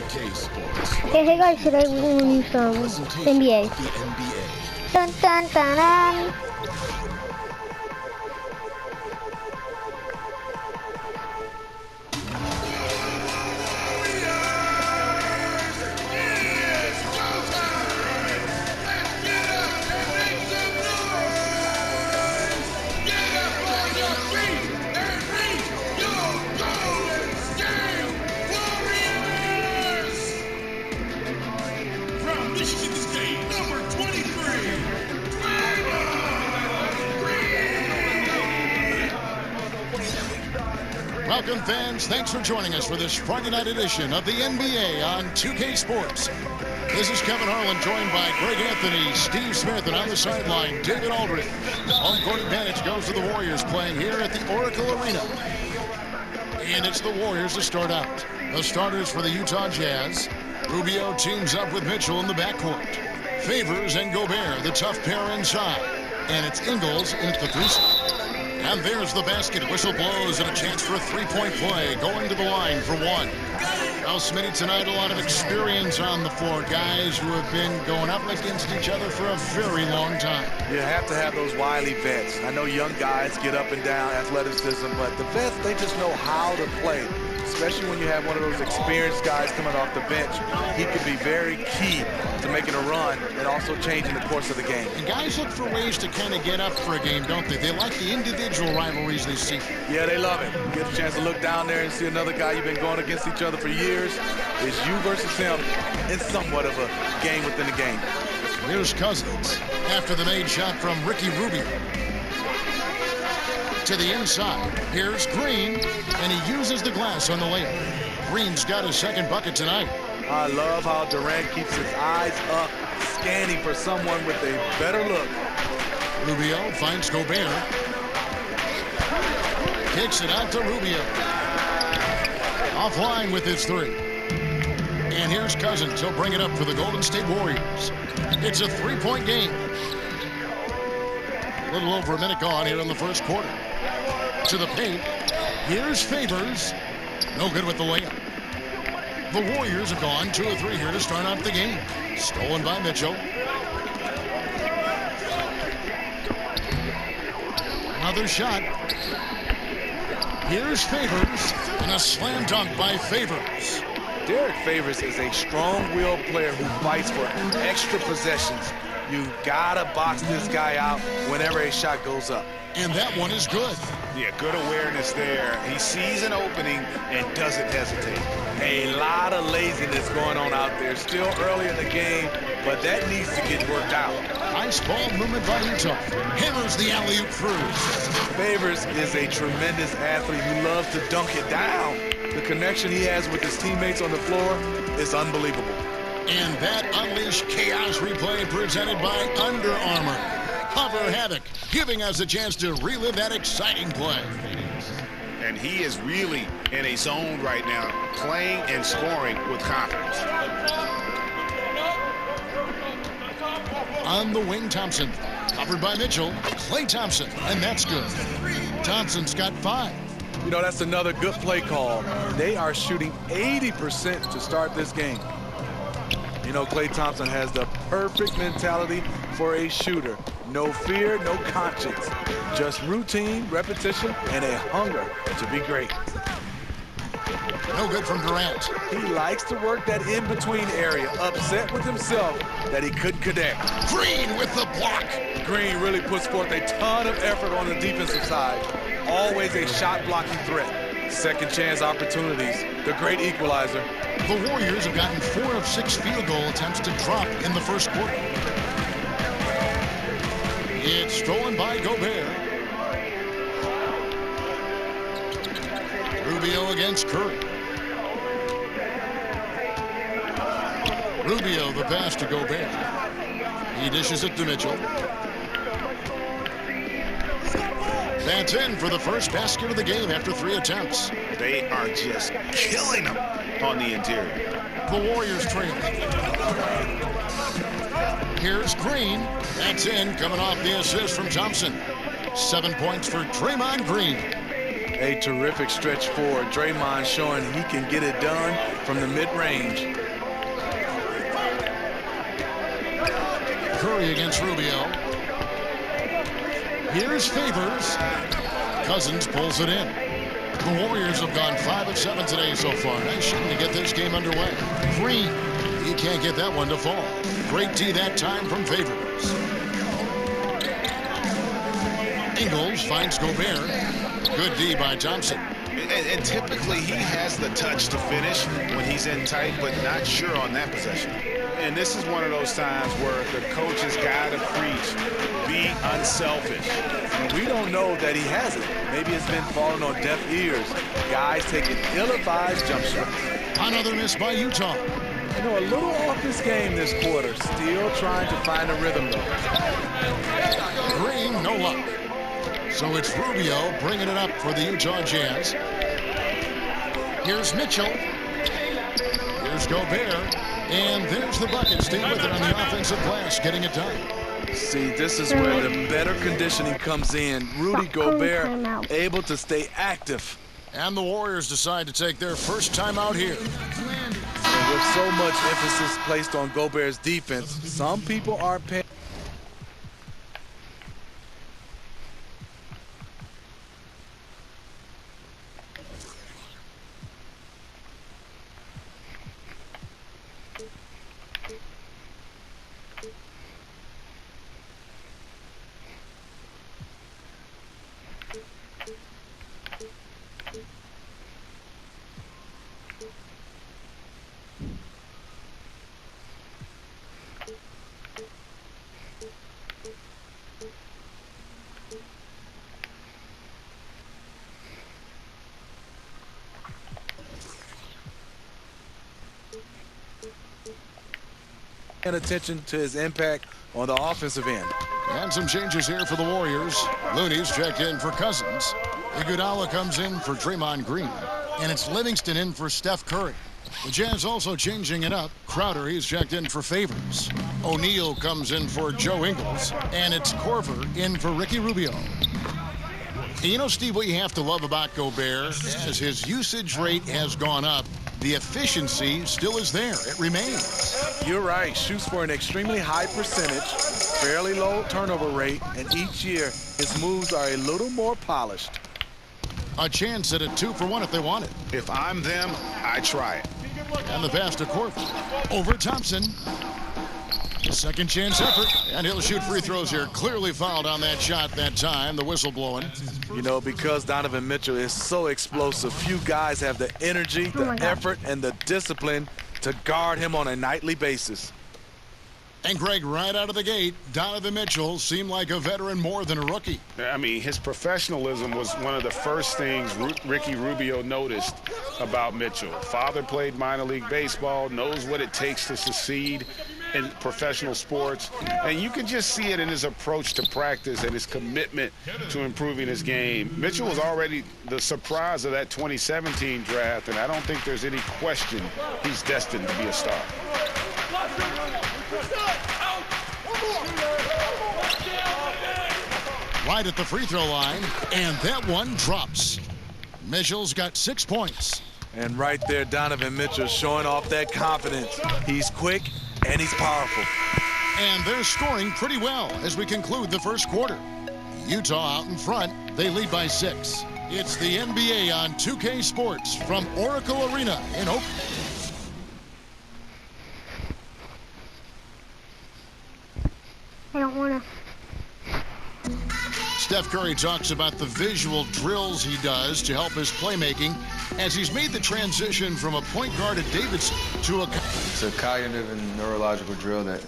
Hey guys, today we're going to do some NBA. Dun dun dun dun. Welcome, fans. Thanks for joining us for this Friday night edition of the NBA on 2K Sports. This is Kevin Harlan, joined by Greg Anthony, Steve Smith, and on the sideline, David Aldridge. Home court advantage goes to the Warriors, playing here at the Oracle Arena. And it's the Warriors to start out. The starters for the Utah Jazz. Rubio teams up with Mitchell in the backcourt. Favors and Gobert, the tough pair inside. And it's Ingles in at the three spot. And there's the basket. Whistle blows and a chance for a three-point play. Going to the line for one. Well, Smitty, tonight a lot of experience on the floor. Guys who have been going up against each other for a very long time. You have to have those wily vets. I know young guys get up and down athleticism, but the vets, they just know how to play. Especially when you have one of those experienced guys coming off the bench. He can be very key to making a run and also changing the course of the game. And guys look for ways to kind of get up for a game, don't they? They like the individual rivalries they see. Yeah, they love it. You get a chance to look down there and see another guy you've been going against each other for years. It's you versus him in somewhat of a game within the game. Here's Cousins after the made shot from Ricky Rubio. To the inside. Here's Green, and he uses the glass on the layup. Green's got his second bucket tonight. I love how Durant keeps his eyes up, scanning for someone with a better look. Rubio finds Gobert. Kicks it out to Rubio. Offline with his three. And here's Cousins. He'll bring it up for the Golden State Warriors. It's a three-point game. A little over a minute gone here in the first quarter. To the paint. Here's Favors. No good with the layup. The Warriors have gone 2 of 3 here to start out the game. Stolen by Mitchell. Another shot. Here's Favors. And a slam dunk by Favors. Derek Favors is a strong-willed player who fights for extra possessions. You gotta box this guy out whenever a shot goes up. And that one is good. Yeah, good awareness there. He sees an opening and doesn't hesitate. A lot of laziness going on out there. Still early in the game, but that needs to get worked out. Nice ball movement by Utah. Hammers the alley-oop through. Favors is a tremendous athlete who loves to dunk it down. The connection he has with his teammates on the floor is unbelievable. And that Unleashed Chaos replay presented by Under Armour. Hover Havoc, giving us a chance to relive that exciting play. And he is really in a zone right now, playing and scoring with confidence. On the wing, Thompson. Covered by Mitchell. Klay Thompson, and that's good. Thompson's got 5. You know, that's another good play call. They are shooting 80% to start this game. You know, Klay Thompson has the perfect mentality for a shooter. No fear, no conscience. Just routine, repetition, and a hunger to be great. No good from Durant. He likes to work that in-between area, upset with himself that he couldn't connect. Green with the block. Green really puts forth a ton of effort on the defensive side. Always a shot-blocking threat. Second chance opportunities. The great equalizer. The Warriors have gotten 4 of 6 field goal attempts to drop in the first quarter. It's stolen by Gobert. Rubio against Curry. Rubio the pass to Gobert. He dishes it to Mitchell. That's in for the first basket of the game after 3 attempts. They are just killing them on the interior. The Warriors trail. Here's Green. That's in, coming off the assist from Thompson. 7 points for Draymond Green. A terrific stretch forward. Draymond showing he can get it done from the mid-range. Curry against Rubio. Here's Favors. Cousins pulls it in. The Warriors have gone 5 of 7 today so far. Nice shooting to get this game underway. Green, he can't get that one to fall. Great D that time from Favors. Ingles finds Gobert. Good D by Thompson. And typically he has the touch to finish when he's in tight, but not sure on that possession. And this is one of those times where the coach has got to preach, be unselfish. And we don't know that he hasn't. Maybe it's been falling on deaf ears. Guys taking ill-advised jump shots. Another miss by Utah. You know, a little off his game this quarter. Still trying to find a rhythm, though. Green, no luck. So it's Rubio bringing it up for the Utah Jazz. Here's Mitchell. Here's Gobert. And there's the bucket. Stay with it on the offensive glass, getting it done. See, this is where the better conditioning comes in. Rudy Gobert able to stay active. And the Warriors decide to take their first timeout here. And with so much emphasis placed on Gobert's defense, some people aren't paying. Attention to his impact on the offensive end. And some changes here for the Warriors. Looney's checked in for Cousins. Iguodala comes in for Draymond Green. And it's Livingston in for Steph Curry. The Jazz also changing it up. Crowder, he's checked in for Favors. O'Neal comes in for Joe Ingles. And it's Korver in for Ricky Rubio. You know, Steve, what you have to love about Gobert, as his usage rate has gone up, the efficiency still is there. It remains. You're right. Shoots for an extremely high percentage, fairly low turnover rate, and each year his moves are a little more polished. A chance at a 2-for-1 if they want it. If I'm them, I try it. And the pass to Korver. Over Thompson. The second chance effort. And he'll shoot free throws here. Clearly fouled on that shot that time. The whistle blowing. You know, because Donovan Mitchell is so explosive, few guys have the energy, the effort, and the discipline to guard him on a nightly basis. And Greg, right out of the gate, Donovan Mitchell seemed like a veteran more than a rookie. I mean, his professionalism was one of the first things Ricky Rubio noticed about Mitchell. Father played minor league baseball, knows what it takes to succeed in professional sports, and you can just see it in his approach to practice and his commitment to improving his game. Mitchell was already the surprise of that 2017 draft, and I don't think there's any question he's destined to be a star. Right at the free throw line, and that one drops. Mitchell's got 6 points. And right there, Donovan Mitchell showing off that confidence. He's quick and he's powerful. And they're scoring pretty well as we conclude the first quarter. Utah out in front. They lead by 6. It's the NBA on 2K Sports from Oracle Arena in Oakland. I don't want to. Steph Curry talks about the visual drills he does to help his playmaking as he's made the transition from a point guard at Davidson to a... It's a cognitive and neurological drill that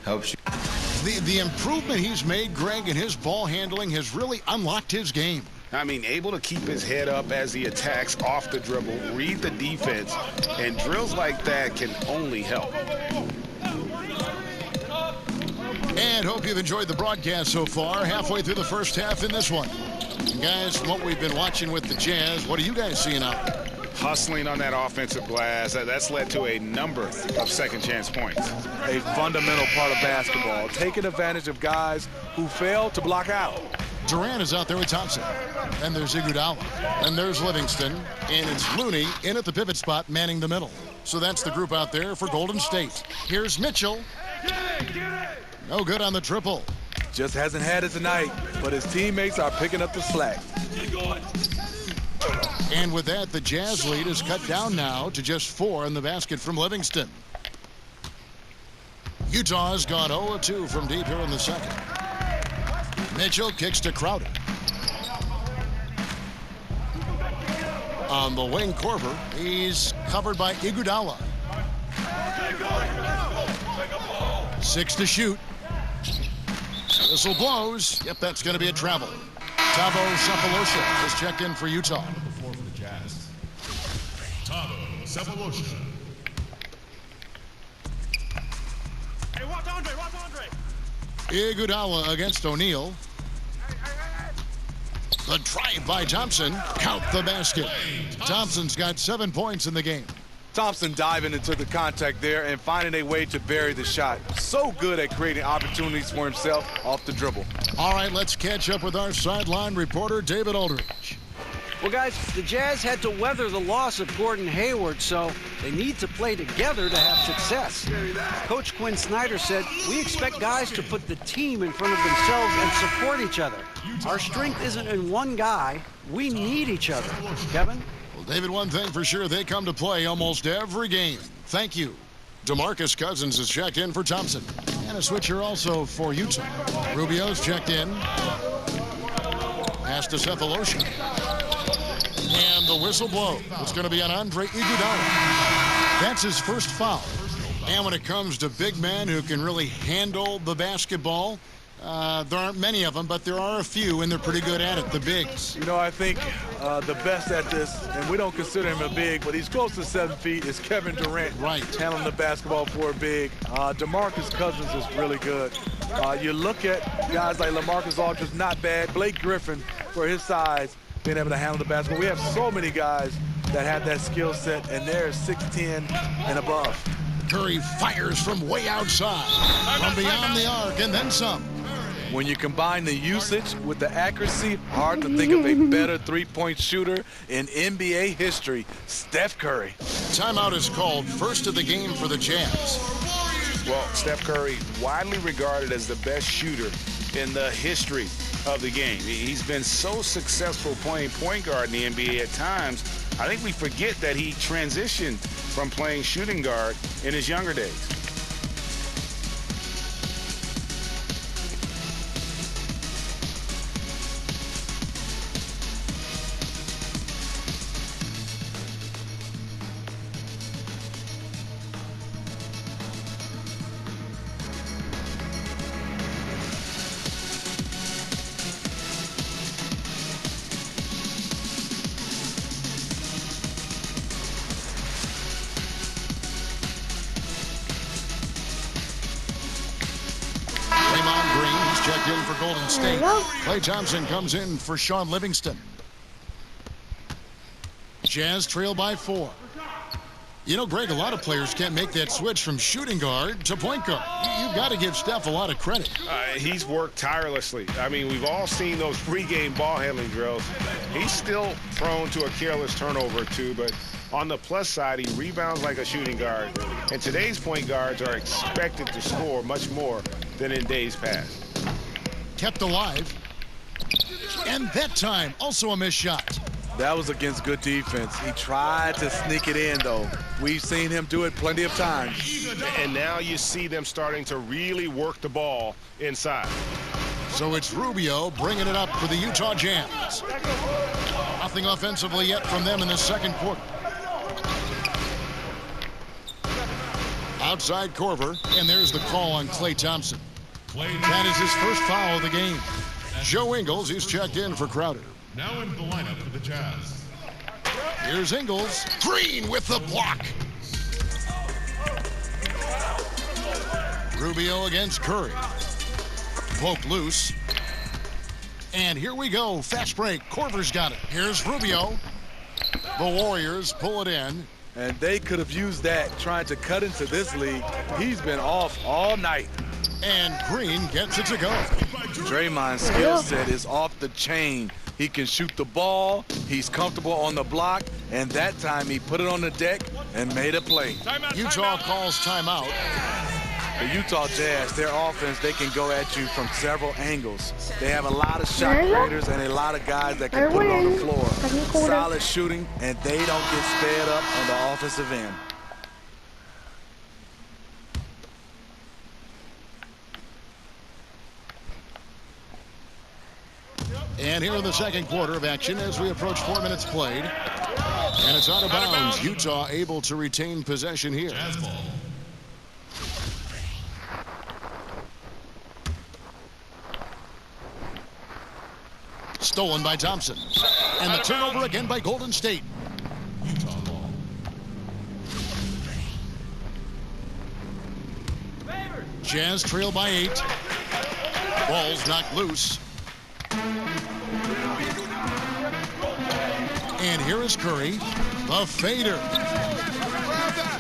helps you. The improvement he's made, Greg, in his ball handling has really unlocked his game. I mean, able to keep his head up as he attacks off the dribble, read the defense, and drills like that can only help. And hope you've enjoyed the broadcast so far. Halfway through the first half in this one. And guys, from what we've been watching with the Jazz, what are you guys seeing out there? Hustling on that offensive glass, that's led to a number of second chance points. A fundamental part of basketball, taking advantage of guys who fail to block out. Durant is out there with Thompson. And there's Iguodala. And there's Livingston. And it's Looney in at the pivot spot, manning the middle. So that's the group out there for Golden State. Here's Mitchell. No good on the triple. Just hasn't had it tonight, but his teammates are picking up the slack. And with that, the Jazz lead is cut down now to just 4 in the basket from Livingston. Utah has gone 0-2 from deep here in the second. Mitchell kicks to Crowder. On the wing, Korver. He's covered by Iguodala. 6 to shoot. Whistle blows. Yep, that's going to be a travel. Tavo Sefolosha has checked in for Utah. For the Jazz. Tavo Sefolosha. Hey, watch Andre. Iguodala against O'Neal. The drive by Thompson. Count the basket. Thompson's got 7 points in the game. Thompson diving into the contact there and finding a way to bury the shot. So good at creating opportunities for himself off the dribble. All right, let's catch up with our sideline reporter, David Aldridge. Well, guys, the Jazz had to weather the loss of Gordon Hayward, so they need to play together to have success. Coach Quinn Snyder said, "We expect guys to put the team in front of themselves and support each other. Our strength isn't in one guy. We need each other." Kevin? Well, David, one thing for sure, they come to play almost every game. Thank you. DeMarcus Cousins is checked in for Thompson. And a switcher also for Utah. Rubio's checked in. Pass to Sefolosha. And the whistle blows. It's going to be on Andre Iguodala. That's his first foul. And when it comes to big men who can really handle the basketball, there aren't many of them, but there are a few, and they're pretty good at it, the bigs. You know, I think the best at this, and we don't consider him a big, but he's close to 7 feet, is Kevin Durant. Right. Handling the basketball for a big. DeMarcus Cousins is really good. You look at guys like LaMarcus Aldridge, not bad. Blake Griffin, for his size, being able to handle the basketball. We have so many guys that have that skill set, and they're 6'10" and above. Curry fires from way outside, from beyond the arc, and then some. When you combine the usage with the accuracy, hard to think of a better three-point shooter in NBA history, Steph Curry. Timeout is called, first of the game for the Jazz. Well, Steph Curry, widely regarded as the best shooter in the history of the game. He's been so successful playing point guard in the NBA at times, I think we forget that he transitioned from playing shooting guard in his younger days. Checked in for Golden State. Klay Thompson comes in for Sean Livingston. Jazz trail by 4. You know, Greg, a lot of players can't make that switch from shooting guard to point guard. You've got to give Steph a lot of credit. He's worked tirelessly. I mean, we've all seen those pregame ball handling drills. He's still prone to a careless turnover or two, but on the plus side, he rebounds like a shooting guard. And today's point guards are expected to score much more than in days past. Kept alive. And that time, also a missed shot. That was against good defense. He tried to sneak it in, though. We've seen him do it plenty of times. And now you see them starting to really work the ball inside. So it's Rubio bringing it up for the Utah Jazz. Nothing offensively yet from them in the second quarter. Outside Korver, and there's the call on Klay Thompson. That is his first foul of the game. Joe Ingles, he's checked in for Crowder. Now into the lineup for the Jazz. Here's Ingles. Green with the block. Rubio against Curry. Poke loose. And here we go. Fast break. Korver's got it. Here's Rubio. The Warriors pull it in. And they could have used that trying to cut into this league. He's been off all night. And Green gets it to go. Draymond's skill set is off the chain. He can shoot the ball, he's comfortable on the block, and that time he put it on the deck and made a play. Utah calls timeout. The Utah Jazz, their offense, they can go at you from several angles. They have a lot of shot creators and a lot of guys that can put it on the floor. Solid shooting, and they don't get sped up on the offensive end. And here in the second quarter of action as we approach 4 minutes played. And it's out of bounds. Utah able to retain possession here. Jazz ball. Stolen by Thompson. And the turnover again by Golden State. Utah ball. Jazz trail by 8. Ball's knocked loose. And here is Curry. The fader.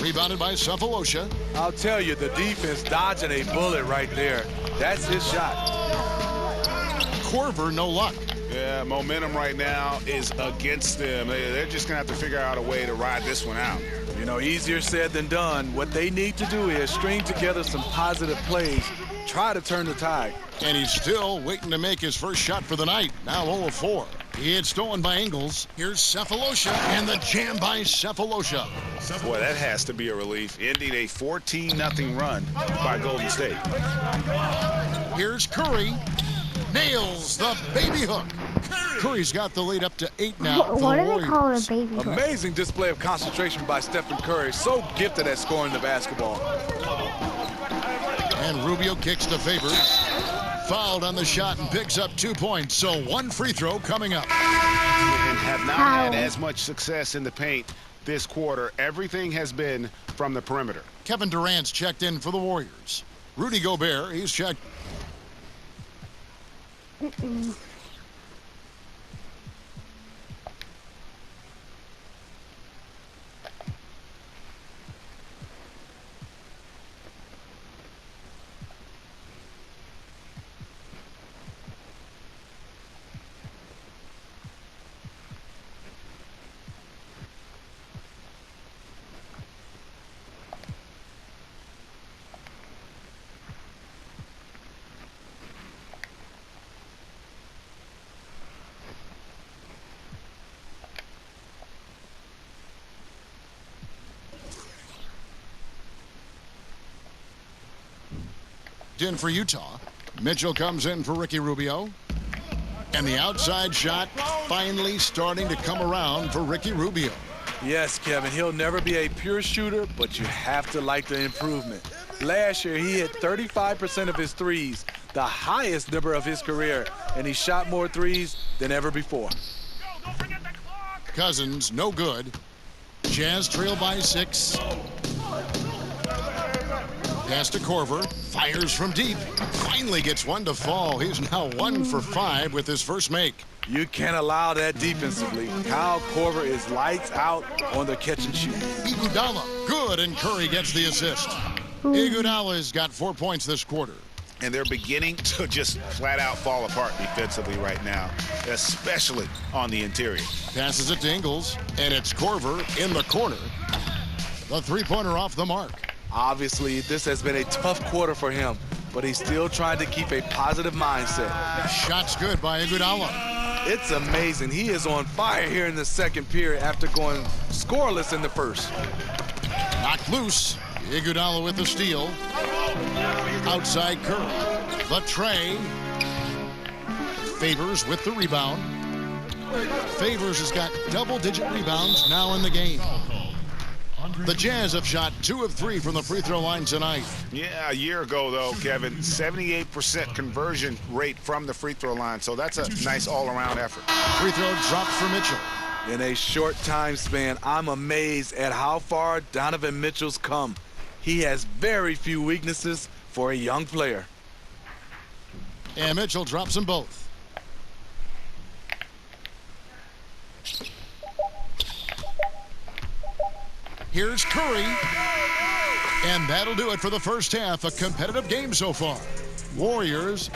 Rebounded by Cephalosha. I'll tell you, the defense dodging a bullet right there. That's his shot. Korver, no luck. Yeah, momentum right now is against them. They're just going to have to figure out a way to ride this one out. You know, easier said than done. What they need to do is string together some positive plays, try to turn the tide. And he's still waiting to make his first shot for the night. Now 0 of 4. He had stolen by Ingles. Here's Cephalosha and the jam by Cephalosha. Boy, that has to be a relief. Ending a 14-0 run by Golden State. Here's Curry. Nails the baby hook. Curry's got the lead up to 8 now. What do they call it, a baby hook? Amazing display of concentration by Stephen Curry. So gifted at scoring the basketball. And Rubio kicks to Favors. Fouled on the shot and picks up 2 points. So 1 free throw coming up. And have not had as much success in the paint this quarter. Everything has been from the perimeter. Kevin Durant's checked in for the Warriors. Rudy Gobert, he's checked. In for Utah. Mitchell comes in for Ricky Rubio. And the outside shot finally starting to come around for Ricky Rubio. Yes, Kevin, he'll never be a pure shooter, but you have to like the improvement. Last year, he hit 35% of his threes, the highest number of his career, and he shot more threes than ever before. Cousins, no good. Jazz trail by 6. Pass to Korver. Fires from deep. Finally gets one to fall. He's now 1 for 5 with his first make. You can't allow that defensively. Kyle Korver is lights out on the catch and shoot. Iguodala, good, and Curry gets the assist. Iguodala's got 4 points this quarter. And they're beginning to just flat out fall apart defensively right now, especially on the interior. Passes it to Ingles, and it's Korver in the corner. The three-pointer off the mark. Obviously, this has been a tough quarter for him, but he's still trying to keep a positive mindset. Shot's good by Iguodala. It's amazing. He is on fire here in the second period after going scoreless in the first. Knocked loose. Iguodala with the steal. Outside Curry. The tray. Favors with the rebound. Favors has got double-digit rebounds now in the game. The Jazz have shot 2 of 3 from the free throw line tonight. Yeah, a year ago, though, Kevin, 78% conversion rate from the free throw line. So that's a nice all-around effort. Free throw dropped for Mitchell. In a short time span, I'm amazed at how far Donovan Mitchell's come. He has very few weaknesses for a young player. And Mitchell drops them both. Here's Curry. And that'll do it for the first half. A competitive game so far. Warriors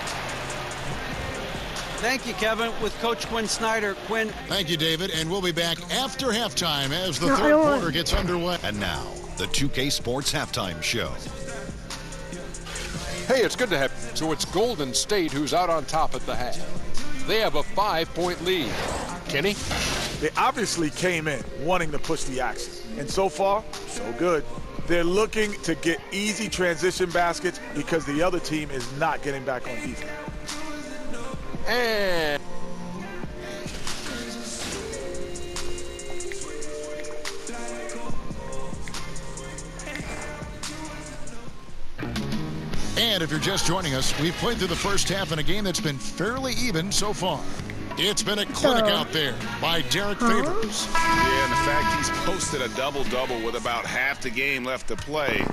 Thank you, Kevin. With Coach Quinn Snyder. Quinn. Thank you, David. And we'll be back after halftime as the No, I third don't want- quarter gets underway. And now, the 2K Sports Halftime Show. Hey, it's good to have. So it's Golden State who's out on top at the half. They have a 5-point lead. Kenny? They obviously came in wanting to push the action. And so far, so good. They're looking to get easy transition baskets because the other team is not getting back on defense. And And if you're just joining us, we've played through the first half in a game that's been fairly even so far. It's been a clinic out there by Derek Favors. Yeah, and the fact he's posted a double-double with about half the game left to play,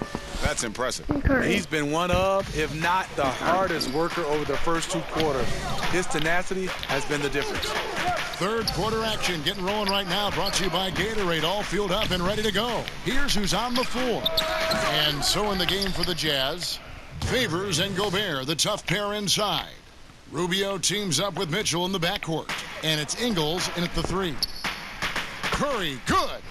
that's impressive. He's been one of, if not the hardest worker over the first 2 quarters. His tenacity has been the difference. Third quarter action getting rolling right now, brought to you by Gatorade, all fueled up and ready to go. Here's who's on the floor. And so in the game for the Jazz, Favors and Gobert, the tough pair inside. Rubio teams up with Mitchell in the backcourt. And it's Ingles in at the 3. Curry, good.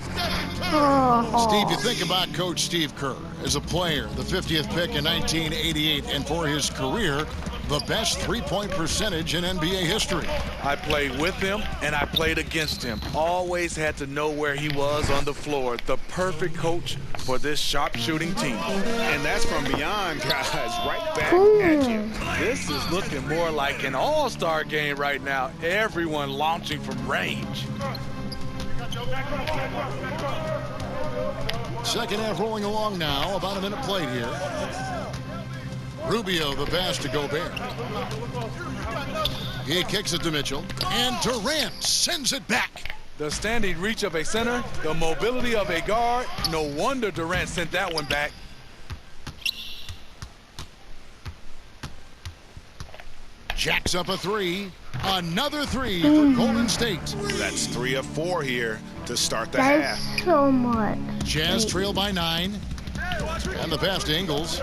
Steve, you think about Coach Steve Kerr as a player, the 50th pick in 1988, and for his career, the best three-point percentage in NBA history. I played with him and I played against him. Always had to know where he was on the floor. The perfect coach for this sharpshooting team. And that's from beyond, guys, right back at you. This is looking more like an all-star game right now. Everyone launching from range. Second half rolling along now, about a minute played here. Rubio the pass to Gobert. He kicks it to Mitchell. And Durant sends it back. The standing reach of a center, the mobility of a guard. No wonder Durant sent that one back. Jacks up a 3. Another 3 for Golden State. That's 3 of 4 here to start the That half. is so much. Jazz trail by 9. And the pass to Ingles.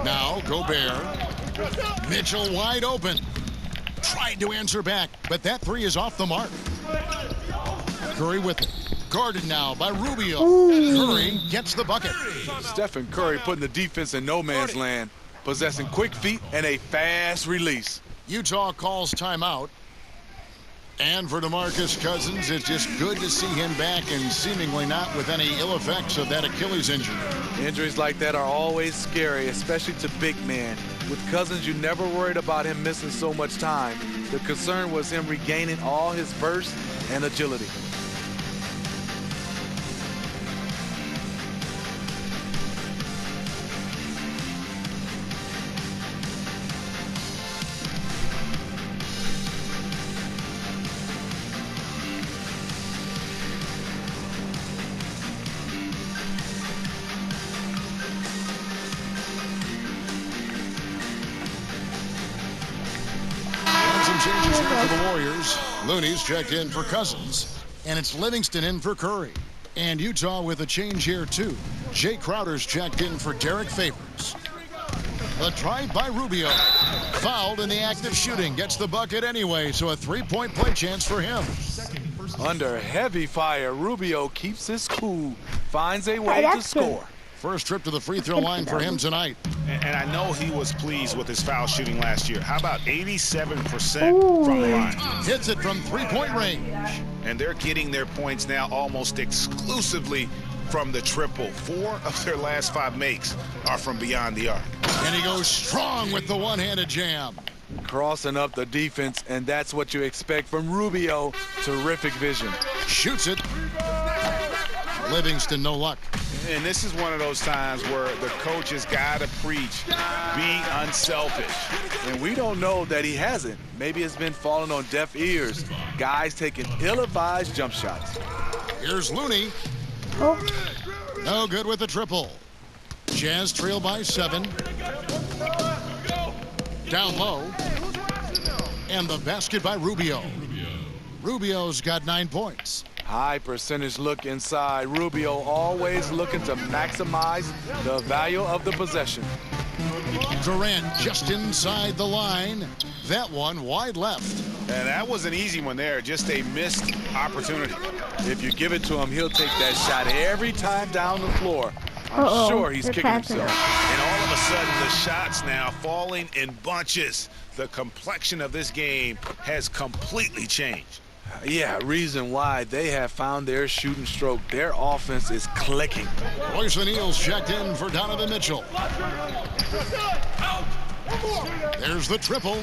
Now Gobert. Mitchell wide open. Tried to answer back, but that 3 is off the mark. Curry with it. Guarded now by Rubio. Curry gets the bucket. Stephen Curry putting the defense in no man's land, possessing quick feet and a fast release. Utah calls timeout. And for DeMarcus Cousins, it's just good to see him back and seemingly not with any ill effects of that Achilles injury. Injuries like that are always scary, especially to big men. With Cousins, you never worried about him missing so much time. The concern was him regaining all his burst and agility. Changes here for the Warriors. Looney's checked in for Cousins, and it's Livingston in for Curry. And Utah with a change here, too. Jay Crowder's checked in for Derek Favors. A drive by Rubio. Fouled in the act of shooting. Gets the bucket anyway, so a three-point play chance for him. Under heavy fire, Rubio keeps his cool, finds a way to score. First trip to the free throw line for him tonight. And I know he was pleased with his foul shooting last year. How about 87% from the line? Hits it from three-point range. And they're getting their points now almost exclusively from the triple. 4 of their last 5 makes are from beyond the arc. And he goes strong with the one-handed jam. Crossing up the defense, and that's what you expect from Rubio. Terrific vision. Shoots it. Livingston, no luck. And this is one of those times where the coach has got to preach, be unselfish. And we don't know that he hasn't. Maybe it's been falling on deaf ears. Guys taking ill-advised jump shots. Here's Looney. No good with the triple. Jazz trail by 7. Down low. And the basket by Rubio. Rubio's got 9 points. High percentage look inside. Rubio always looking to maximize the value of the possession. Durant just inside the line. That one wide left. And that was an easy one there, just a missed opportunity. If you give it to him, he'll take that shot every time down the floor. I'm sure he's kicking himself. And all of a sudden, the shots now falling in bunches. The complexion of this game has completely changed. Yeah, reason why they have found their shooting stroke. Their offense is clicking. Royce O'Neal's checked in for Donovan Mitchell. There's the triple.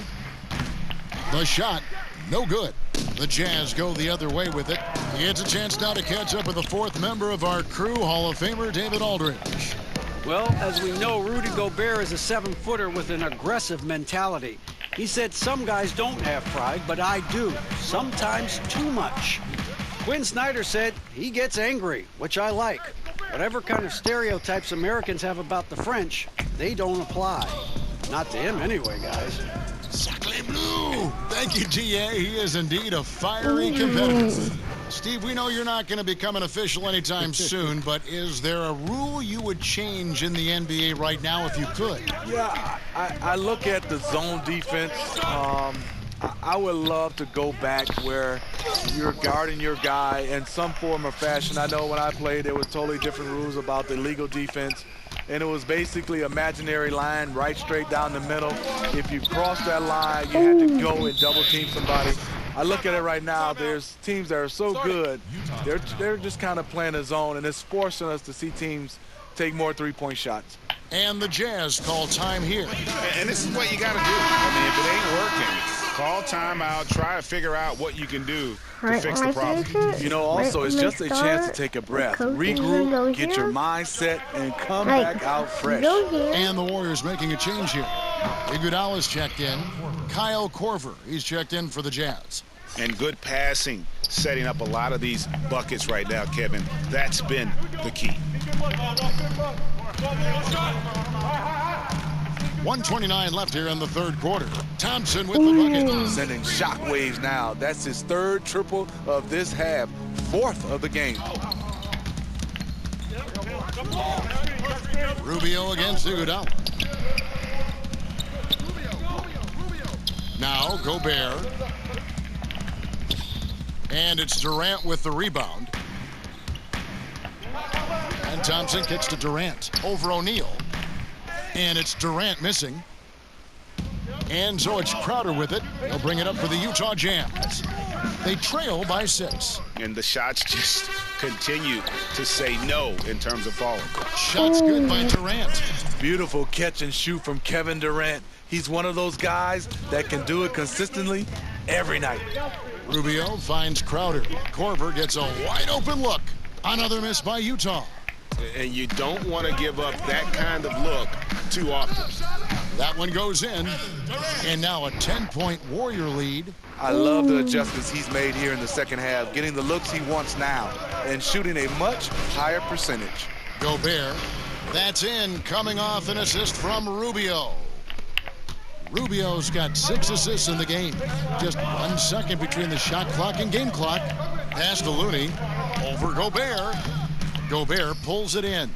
The shot, no good. The Jazz go the other way with it. He gets a chance now to catch up with the fourth member of our crew, Hall of Famer David Aldridge. Well, as we know, Rudy Gobert is a 7-footer with an aggressive mentality. He said some guys don't have pride, but I do. Sometimes too much. Quinn Snyder said he gets angry, which I like. Whatever kind of stereotypes Americans have about the French, they don't apply. Not to him anyway, guys. Sacre bleu! Thank you, G.A. He is indeed a fiery competitor. Steve, we know you're not going to become an official anytime soon, but is there a rule you would change in the NBA right now if you could? Yeah, I look at the zone defense. I would love to go back where you're guarding your guy in some form or fashion. I know when I played, there was totally different rules about the legal defense. And it was basically imaginary line right straight down the middle. If you crossed that line, you had to go and double team somebody. I look at it right now, there's teams that are so good, they're just kind of playing a zone, and it's forcing us to see teams take more three-point shots. And the Jazz call time here. And this is what you got to do. I mean, if it ain't working, call timeout, try to figure out what you can do to fix the problem. You know, also, it's just a chance to take a breath, regroup, get your mind set, and come back out fresh. And the Warriors making a change here. Iguodala's checked in. Kyle Korver, he's checked in for the Jazz. And good passing, setting up a lot of these buckets right now, Kevin. That's been the key. 1:29 left here in the third quarter. Thompson with the bucket. Sending shockwaves now. That's his third triple of this half, fourth of the game. Rubio against Iguodala. Now Gobert. And it's Durant with the rebound. And Thompson kicks to Durant over O'Neal. And it's Durant missing. And so it's Crowder with it. They'll bring it up for the Utah Jazz. They trail by 6. And the shots just continue to say no in terms of falling. Shots good by Durant. Beautiful catch and shoot from Kevin Durant. He's one of those guys that can do it consistently every night. Rubio finds Crowder. Korver gets a wide open look. Another miss by Utah. And you don't want to give up that kind of look too often. That one goes in. And now a 10-point Warrior lead. I love the adjustments he's made here in the second half, getting the looks he wants now and shooting a much higher percentage. Gobert, that's in, coming off an assist from Rubio. Rubio's got 6 assists in the game. Just 1 second between the shot clock and game clock. Pass to Looney. Over Gobert. Gobert pulls it in.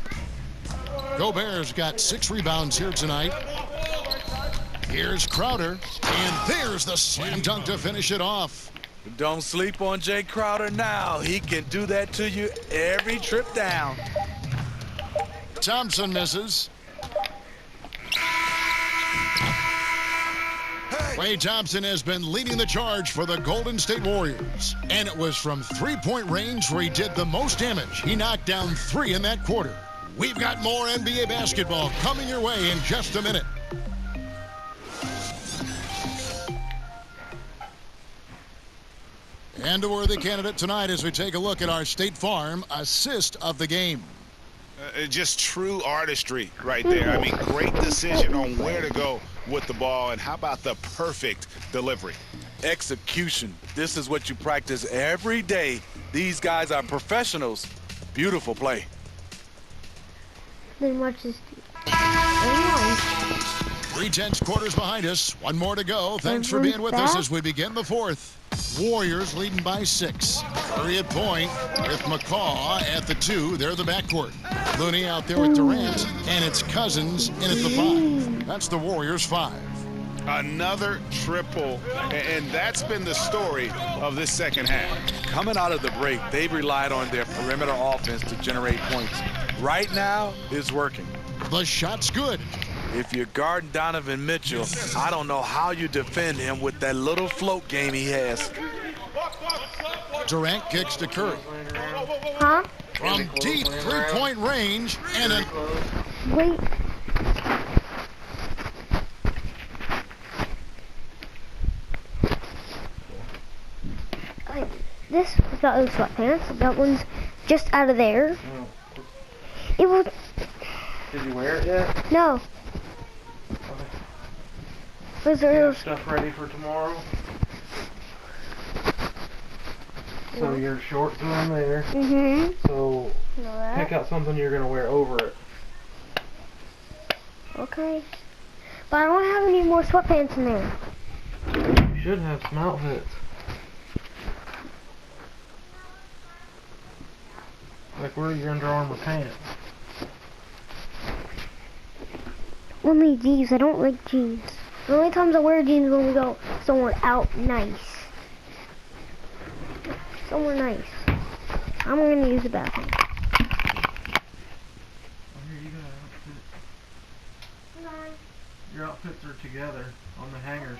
Gobert's got 6 rebounds here tonight. Here's Crowder. And there's the slam dunk to finish it off. Don't sleep on Jay Crowder now. He can do that to you every trip down. Thompson misses. Klay Thompson has been leading the charge for the Golden State Warriors. And it was from three-point range where he did the most damage. He knocked down 3 in that quarter. We've got more NBA basketball coming your way in just a minute. And a worthy candidate tonight as we take a look at our State Farm assist of the game. Just true artistry right there. I mean, great decision on where to go with the ball, and how about the perfect delivery? Execution. This is what you practice every day. These guys are professionals. Beautiful play. Then watch this. 3 tenths quarters behind us. 1 more to go. Thanks for being with us as we begin the 4th. Warriors leading by 6. Curry at point with McCaw at the 2. They're the backcourt. Looney out there with Durant. And it's It's Cousins in at the 5. That's the Warriors 5. Another triple, and that's been the story of this second half. Coming out of the break, they've relied on their perimeter offense to generate points. Right now, it's working. The shot's good. If you're guarding Donovan Mitchell, I don't know how you defend him with that little float game he has. Durant kicks to Curry. Huh? From deep three-point range, and a Wait. This is not those sweatpants. That one's just out of there. It was. Did you wear it yet? No. Was You there? have stuff ready for tomorrow? So your shorts are in there. Mm-hmm. So pick out something you're gonna wear over it. Okay. But I don't have any more sweatpants in there. You should have some outfits. Like wear your Under Armour pants. Only jeans. I don't like jeans. The only times I wear jeans is when we go somewhere out nice. Somewhere nice. I'm gonna use the bathroom. Here you go, outfit. Your outfits are together on the hangers.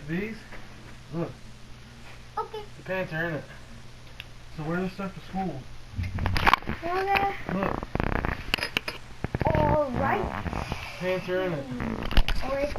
These? Look. Okay. The pants are in it. So wear this stuff to school. Okay. Look. All right. Pants are in it. Alright.